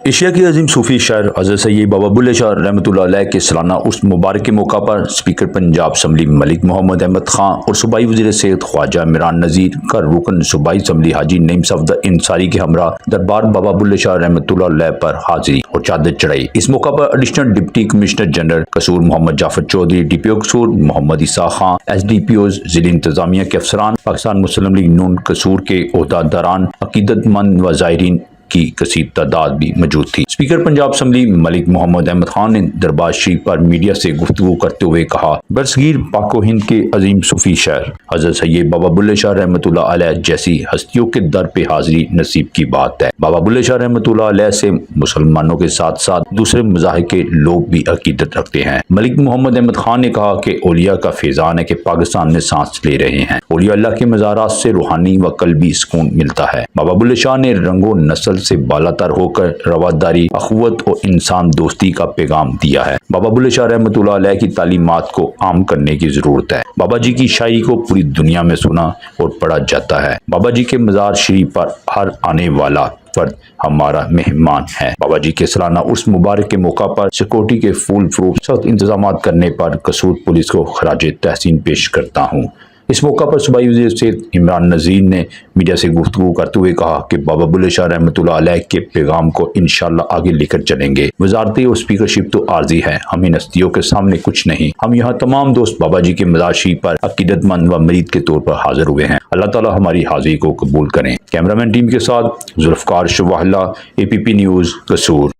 Asia के अजीम सूफी शायर हज़रत सैयद बाबा बुल्ले शाह रहमतुल्लाह अलैह के सालाना उर्स मुबारक के मौका पर स्पीकर पंजाब असम्बली मलिक मोहम्मद अहमद खां और सूबाई वज़ीर सेहत ख्वाजा इमरान नज़ीर का रुकन सूबाई असम्बली हाजी नईम सफदर इंसारी के हमरा दरबार बाबा बुल्ले शाह रहमतुल्लाह अलैह पर हाजिरी और चादर चढ़ाई। इस मौका पर एडिशनल डिप्टी कमिश्नर जनरल कसूर मोहम्मद जाफर चौधरी, DPO कसूर मोहम्मद इसा खां, SDPOs ज़िला इंतजामिया के अफसरान, पाकिस्तान मुस्लिम लीग नून कसूर के ओहदेदारान, अकीदतमंद व ज़ायरीन की कसीर तादाद भी मौजूद थी। स्पीकर पंजाब असम्बली मलिक मोहम्मद अहमद खान ने दरबार शरीफ पर मीडिया से गुफ्तगू करते हुए कहा, बरसगीर पाको हिंद के अजीम सूफी शायर हज़रत सैयद बाबा बुल्ले शाह रहमतुल्लाह अलैह जैसी हस्तियों के दर पे हाजिरी नसीब की बात है। बाबा बुल्ले शाह रहमतुल्लाह अलैह से मुसलमानों के साथ साथ दूसरे मज़ाहिब के लोग भी अकीदत रखते हैं। मलिक मोहम्मद अहमद खान ने कहा कि औलिया का फैज़ान है कि पाकिस्तान में सांस ले रहे हैं। औलिया अल्लाह के मज़ारात से रूहानी व कल्बी सुकून मिलता है। बाबा बुल्ले शाह ने रंगो नस्ल से बालातर होकर रवादारी, अखुवत और इंसान दोस्ती का पैगाम दिया है। बाबा बुल्ले शाह रहमतुल्लाह अलैह की तालीमात को आम करने की जरूरत है। बाबा जी की शायरी को पूरी दुनिया में सुना और पढ़ा जाता है। बाबा जी के मज़ार शरीफ पर हर आने वाला फर्द हमारा मेहमान है। बाबा जी के सालाना उर्स मुबारक के मौका पर सिक्योरिटी के फूल फ्रूफ सख्त इंतजाम करने पर कसूर पुलिस को खराज तहसीन पेश करता हूँ। इस मौका पर सूबाई वज़ीर सेहत इमरान नज़ीर ने मीडिया से गुफ्तगू करते हुए कहा कि बाबा बुल्ले शाह रहमतुल्लाह अलैह के पैगाम को इंशाअल्लाह आगे लेकर चलेंगे। वज़ारती और स्पीकरशिप तो आर्जी है, हम इन हस्तियों के सामने कुछ नहीं। हम यहाँ तमाम दोस्त बाबा जी के मज़ार शरीफ पर अकीदतमंद व मरीद के तौर पर हाजिर हुए हैं। अल्लाह ताला हमारी हाजिरी को कबूल करें। कैमरामैन टीम के साथ जुल्फ़कार शवाहला, APP न्यूज़ कसूर।